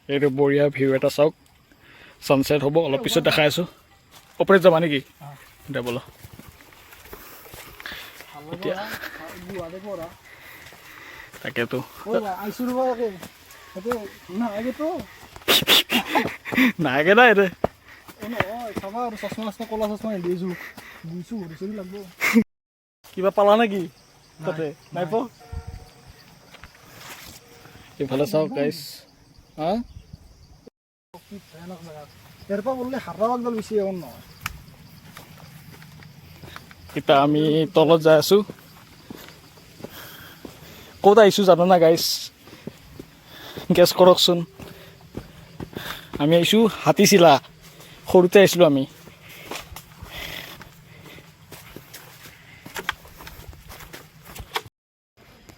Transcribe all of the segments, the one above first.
এইটো বঢ়িয়া ভিউ এটা চাওক ছানছেট হ'ব অলপ পিছত দেখাই আছোঁ ওপৰত যাবা নেকি এতিয়া ব'ল এতিয়া তাকেতো নাইকে নাই এতে কিবা পালা নেকি তাতে নাই পোৱা এইফালে চাওক গাইছ হা এতিয়া আমি তলত যাই আছোঁ ক'ত আহিছোঁ জানো না গাইছ গেছ কৰকচোন আমি আহিছোঁ হাতীচিলা সৰুতে আহিছিলোঁ আমি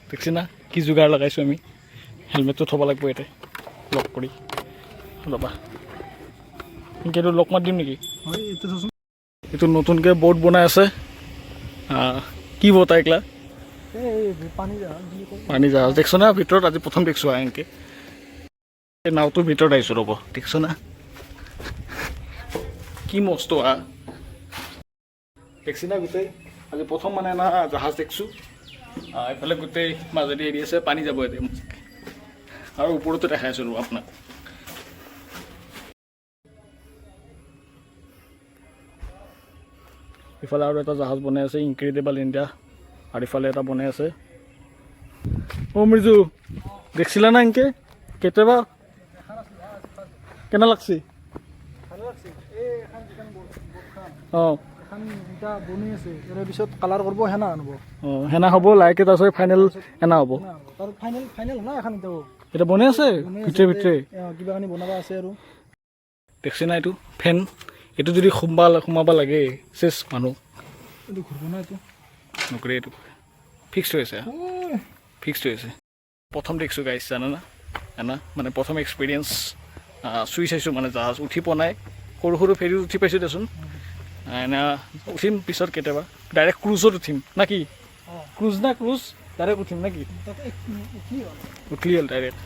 দেখছি না কি যোগাৰ লগাইছোঁ আমি হেলমেটটো থ'ব লাগিব ইয়াতে লক কৰি ৰ'বা কিন্তু লক মাৰি দিম নেকি এইটো নতুনকৈ ব'ৰ্ড বনাই আছে কি ব'ট এইগিলা পানী জাহাজ দেখছ না ভিতৰত আজি প্ৰথম দেখিছোঁ এনেকৈ এই নাওটোৰ ভিতৰত আহিছোঁ ৰ'ব দেখছ না কি মস্ত দেখছি না গোটেই আজি প্ৰথম মানে না জাহাজ দেখিছোঁ এইফালে গোটেই মাজেদি এৰি আছে পানী যাব এতিয়া আৰু ওপৰতো দেখাই আছোঁ ৰ'ব আপোনাক ইফালে আৰু এটা জাহাজ বনাই আছে ইনক্ৰেডিবল ইণ্ডিয়া আৰু ইফালে এটা বনাই আছে অ' মিৰ্জু দেখিছিলা না এনেকৈ কেতিয়াবা কেনে লাগছি অঁ পিছত কালাৰ কৰিব হেনা আনিব অঁ হেনা হ'ব লাহেকৈ তাৰপিছত ফাইনেল হেনা হ'ব এটা বনাই আছে ভিতৰে ভিতৰে কিবা কানি বনাব আছে আৰু দেখছি না এইটো ফেন এইটো যদি সোমাব লাগে চেচ মানুহ এইটো ঘূৰিব না এইটো নকৰে এইটো ফিক্সড হৈ আছে ফিক্সড হৈ আছে প্ৰথম দেখিছোঁ গাইছ জানানা এনা মানে প্ৰথম এক্সপিৰিয়েঞ্চ চুই চাইছোঁ মানে জাহাজ উঠি পোৱা নাই সৰু সৰু ফেৰী উঠি পাইছোঁ দেচোন এনে উঠিম পিছত কেতিয়াবা ডাইৰেক্ট ক্ৰুজত উঠিম না কি ক্ৰুজ ডাইৰেক্ট উঠিম না কি উঠলি হ'ল ডাইৰেক্ট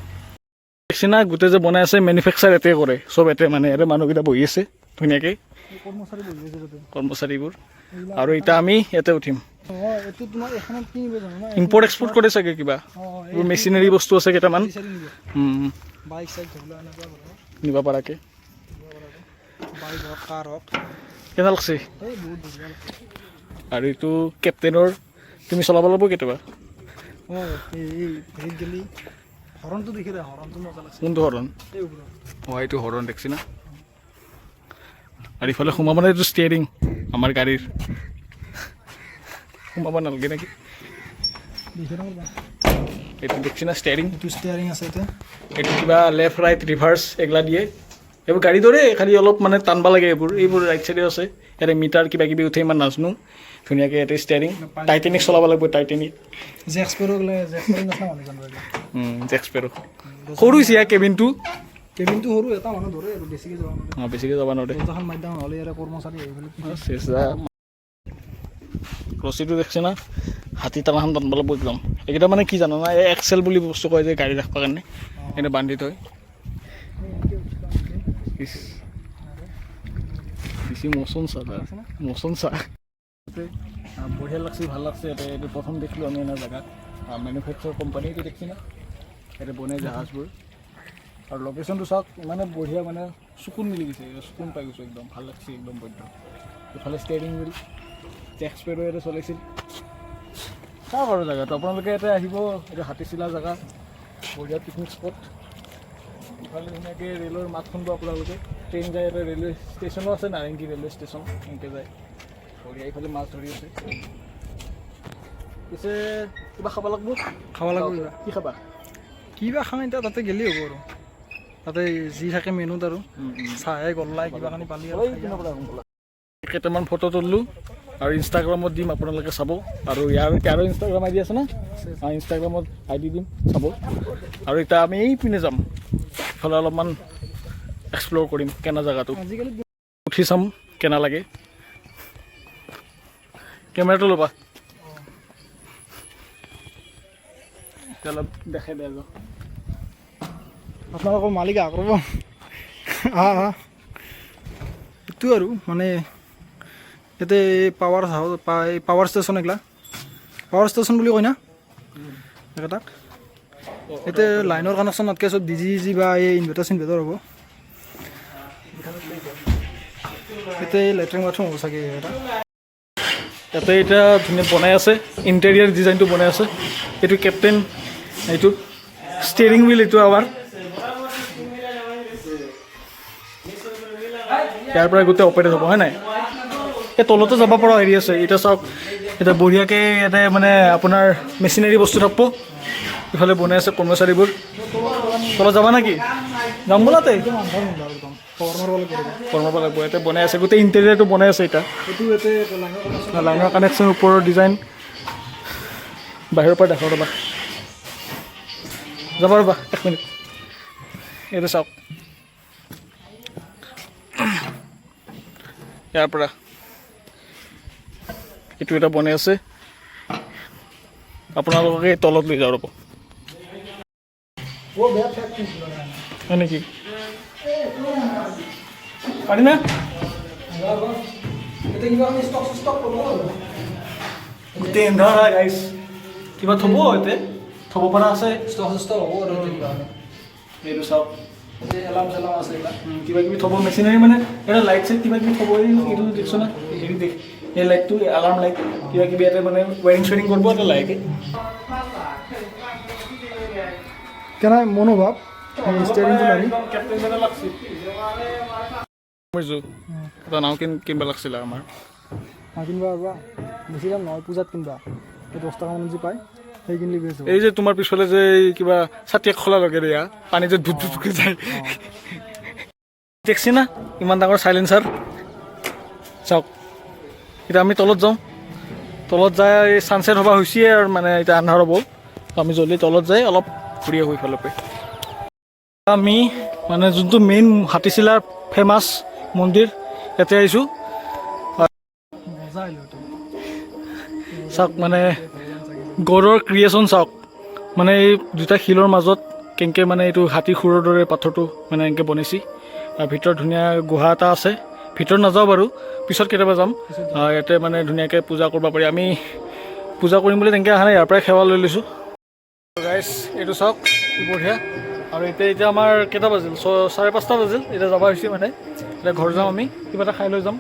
দেখছি না গোটেই যে বনাই আছে মেনুফেকচাৰ এতে কৰে চব এতে মানে ইয়াতে মানুহকেইটা বহি আছে ধুনীয়াকৈ কৰ্মচাৰীবোৰ আৰু এতিয়া আমি ইয়াতে উঠিম ইম্পৰ্ট এক্সপৰ্ট কৰে চাগে কিবা এইবোৰ মেচিনাৰী বস্তু আছে কেইটামান নিব পৰাকৈ কেনে লাগছে আৰু এইটো কেপ্টেইনৰ তুমি চলাব লাগিব কেতিয়াবা কোনটো হৰণ অঁ এইটো হৰণ দেখছি না আৰু ইফালে সোমাব নাই এইটো ষ্টিয়াৰিং আমাৰ গাড়ীৰ সোমাব নালাগে নেকি এইটো দেখছি না ষ্টিয়াৰিং আছে এইটো কিবা লেফ্ট ৰাইট ৰিভাৰ্চ এগলা দিয়ে এইবোৰ গাড়ী দৰে খালি অলপ মানে টানবা লাগে এইবোৰ ৰাইট চাইডে আছে ইয়াতে মিটাৰ কিবা কিবি উঠে ইমান নাজানো ধুনীয়াকৈ ইয়াতে ষ্টিয়াৰিং টাইটেনিক চলাব লাগিব টাইটেনিক জেক্সপেৰো সৰু হৈছে ইয়াৰ কেবিনটো সৰু এটা মানুহ ধৰে আৰু বেছিকৈ যাব নোৱাৰে ৰছীটো দেখছে না হাতী টানাখন টানব লাগিব একদম এইকেইটা মানে কি জানো না এই এক্সেল বুলি বস্তু কয় যে গাড়ী ৰাখিবৰ কাৰণে এনে বান্ধি থয় বেছি মচন চাহ বঢ়িয়া লাগছে ভাল লাগছে ইয়াতে এইটো প্ৰথম দেখিলোঁ আমি এনে জেগাত মেনুফেকচাৰ কোম্পানী এইটো দেখছি না ইয়াতে বনাই জাহাজবোৰ আৰু লোকেশ্যনটো চাওক ইমানে বঢ়িয়া মানে চকুন মিলি গৈছে চকুন পাই গৈছোঁ একদম ভাল লাগছে একদম বৈদ্য ইফালে ষ্টিয়াৰিং হুইল জেক্সপেৰো ইয়াতে চলাইছিল চাওক আৰু জেগাটো আপোনালোকে ইয়াতে আহিব এইটো হাতীচিলা জেগা বঢ়িয়া পিকনিক স্পট ইফালে ধুনীয়াকৈ ৰেলৰ মাত শুনিব আপোনালোকে ট্ৰেইন যায় ইয়াতে ৰেলৱে ষ্টেচনো আছে নাৰেংগী ৰেলৱে ষ্টেচন এনেকৈ যায় বঢ়িয়া ইফালে মাছ ধৰি আছে পিছে কিবা খাব লাগিব কি খাবা কিবা খাওঁ এতিয়া তাতে গেলি হ'ব আৰু তাতে যি থাকে মেনুত আৰু চাহে গল্লাই কিবা কানি পালি আৰু কেইটামান ফটো তুলিলোঁ আৰু ইনষ্টাগ্ৰামত দিম আপোনালোকে চাব আৰু ইয়াৰো ইনষ্টাগ্ৰাম আইডি আছে না ইনষ্টাগ্ৰামত আইডি দিম চাব আৰু এতিয়া আমি এইপিনে যাম ইফালে অলপমান এক্সপ্ল'ৰ কৰিম কেনে জেগাটো উঠি চাম কেনে লাগে কেমেৰাটো ল'বা অলপ দেখাই দিয়া যাওঁ আপোনালোকৰ মালিক আক্ৰমণ এইটো আৰু মানে ইয়াতে পাৱাৰ ষ্টেচন এগিলা পাৱাৰ ষ্টেচন বুলি কয় না তাক ইয়াতে লাইনৰ কানেকশ্যন নাতকৈ চব ডিজি বা এই ইনভাৰ্টাৰ হ'ব ইয়াতে লেট্ৰিন বাথৰুম হ'ব চাগে ইয়াতে এতিয়া ধুনীয়া বনাই আছে ইণ্টেৰিয়াৰ ডিজাইনটো বনাই আছে এইটো কেপ্টেইন এইটো ষ্টিয়াৰিং হুইল এইটো আমাৰ ইয়াৰ পৰা গোটেই অপাৰেট হ'ব হয় নাই এই তলতো যাব পৰা হেৰি আছে এতিয়া চাওক এতিয়া বঢ়িয়াকৈ ইয়াতে মানে আপোনাৰ মেচিনাৰী বস্তু থাকিব ইফালে বনাই আছে কৰ্মচাৰীবোৰ তলত যাবা নেকি যাম বোলাতে কৰ্মাব লাগিব ইয়াতে বনাই আছে গোটেই ইণ্টেৰিয়াৰটো বনাই আছে এতিয়া লাইনৰ কানেকশ্যন ওপৰৰ ডিজাইন বাহিৰৰ পৰা দেখাব ৰ'বা যাব ৰ'বা 1 মিনিট এইটো চাওক ইয়াৰ পৰা এইটো এটা বনাই আছে আপোনালোকে তলত লৈ যাওঁ ৰ'ব হয় নেকি পাৰি না গোটেই এন্ধাৰ গাইছ কিবা থ'ব ইয়াতে থ'ব পৰা আছে এইটো চাওক এলাৰ্ম চেলাৰ্ম আছে কিবা কিবি থ'ব মেচিনাৰী মানে এটা লাইট চাইট কিবা কিবি থ'ব এইটো দেখিছ না হেৰি দেখ এই লাইটটো এলাৰ্ম লাইট কিবা কিবি ইয়াতে মানে ৱাৰিং চুৱাৰিং কৰিব এটা লাইটে কেনে মনোভাৱ ষ্টেৰিংটো লাগি এটা নাও কিনিব লাগিছিলে আমাৰ কিনিবা বেছি দাম নহয় পূজাত কিনিবা 10 টকা মান যি পায় সেই কিনিলে বেছ এই যে তোমাৰ পিছফালে যে কিবা ছাতিয়ে খোলা লগে দিয়া পানী যে ধুপ ধুপকৈ যায় দেখছি না ইমান ডাঙৰ চাইলেঞ্চাৰ চাওক এতিয়া আমি তলত যাওঁ তলত যাই ছানছেট হ'ব হৈছে আৰু মানে এতিয়া আন্ধাৰ হ'ব আমি জল্দি তলত যাই অলপ ঘূৰি আহোঁ ইফালৰ পৰা আমি মানে যোনটো মেইন হাতীচিলাৰ ফেমাছ মন্দিৰ ইয়াতে আহিছোঁ চাওক মানে গড়ৰ ক্ৰিয়েশ্যন চাওক মানে এই দুটা শিলৰ মাজত কেনেকৈ মানে এইটো হাতী খুৰৰ দৰে পাথৰটো মানে এনেকৈ বনাইছে আৰু ভিতৰত ধুনীয়া গুহা এটা আছে ভিতৰত নাযাওঁ বাৰু পিছত কেতিয়াবা যাম ইয়াতে মানে ধুনীয়াকৈ পূজা কৰিব পাৰি আমি পূজা কৰিম বুলি তেনেকৈ অহা নাই ইয়াৰ পৰাই সেৱা লৈ লৈছোঁ গাইছ এইটো চাওক বঢ়িয়া আৰু এতিয়া আমাৰ কেইটা বাজিল 5:30 বাজিল এতিয়া যাব হৈছে মানে এতিয়া ঘৰ যাম আমি কিবা এটা খাই লৈ যাম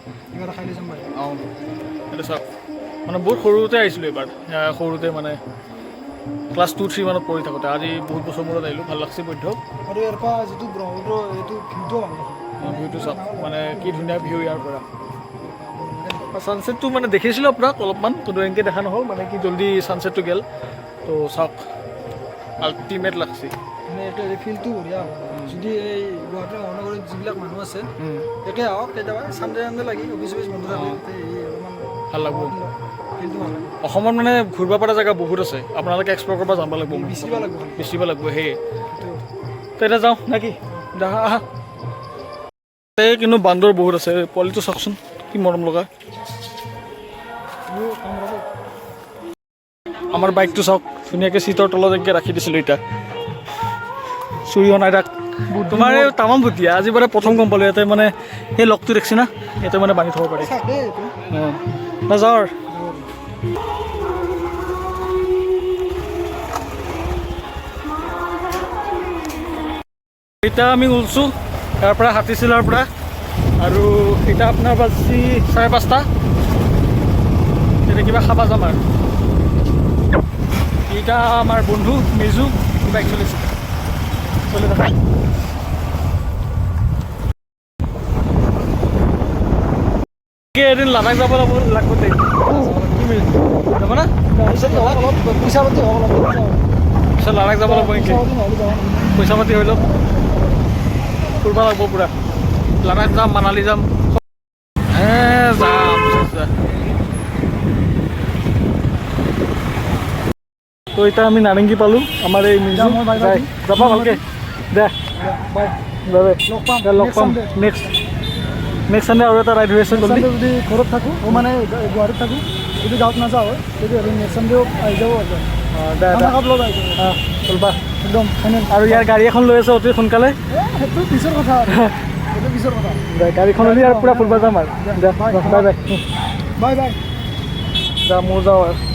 অঁ এইটো চাওক মানে বহুত সৰুতে আহিছিলোঁ এইবাৰ সৰুতে মানে ক্লাছ 2-3 মানত পঢ়ি থাকোঁতে আজি বহুত বছৰ মূৰত আহিলোঁ ভাল লাগছে বৈধ্য আৰু ইয়াৰ পৰা যিটো ব্ৰহ্মপুত্ৰ এইটো ভিউটো চাওক মানে কি ধুনীয়া ভিউ ইয়াৰ পৰা ছানছেটটো মানে দেখিছিলোঁ আপোনাক অলপমান কিন্তু এনেকৈ দেখা নহ'ল মানে কি জল্দি ছানছেটটো গ'ল তো চাওক আল্টিমেট লাগছে মানে এইটো ফিল্ডটো বঢ়িয়া যদি এই গুৱাহাটী মহানগৰীত যিবিলাক মানুহ আছে একে আহক কেতিয়াবা চানডে লাগি অফিচ বন্ধ থাকে অলপমান ভাল লাগব ফিল্ডটো ভাল লাগে অসমত মানে ঘূৰিব পৰা জেগা বহুত আছে আপোনালোকে এক্সপ্ল'ৰ কৰিব যাব লাগিব বেচিব লাগিব সেয়ে তো এতিয়া যাওঁ নে কি আহা এই কিন্তু বান্দৰ বহুত আছে পোৱালিটো চাওকচোন কি মৰম লগা আমাৰ বাইকটো চাওক ধুনীয়াকৈ চিটৰ তলত এনেকৈ ৰাখি দিছিলোঁ এতিয়া চুৰি অনাই তাক তোমাৰ এই তামাম ভুটীয়া আজি বাৰে প্ৰথম গম পালোঁ ইয়াতে মানে সেই লগটো দেখছি না ইয়াতে মানে বান্ধি থ'ব পাৰি অঁ নাযাওঁ আৰু এতিয়া আমি ওলছোঁ ইয়াৰ পৰা হাতীচিলাৰ পৰা আৰু এতিয়া আপোনাৰ বাজি 5:30 এতিয়া কিবা খাব যাম আৰু এইটা আমাৰ বন্ধু মিজু বাইক চলিছে চলি থকা এদিন লাডাখ যাব লাগিব দেই যাব না পইচা পাতি পিছত লাডাখ যাব লাগিব নেকি পইচা পাতি হৈ লওক ফুৰিব লাগিব পূৰা লাডাখ যাম মানালী যাম যাম তো এতিয়া আমি নাৰেংগী পালোঁ আমাৰ এই মিউজিয়াম যাবা ভালকৈ দে বাই লগ পাম নেক্সট চানডে আৰু এটা ৰাইড হৈ আছে যদি ঘৰত থাকোঁ মানে গুৱাহাটীত থাকোঁ যদি গাঁৱত নাযাওঁ যদি নেক্সট চানডেও আহি যাব দে খানা খাবলৈ আহিছোঁ চলবা একদম ফাইনেল আৰু ইয়াৰ গাড়ী এখন লৈ আছে অতি সোনকালে সেইটো পিছৰ কথা সেইটো পিছৰ কথা দে গাড়ীখন হ'লে আৰু পূৰা ফুৰিব যাম আৰু দে বাই বাই বাই বাই যা মোৰ যাওঁ আৰু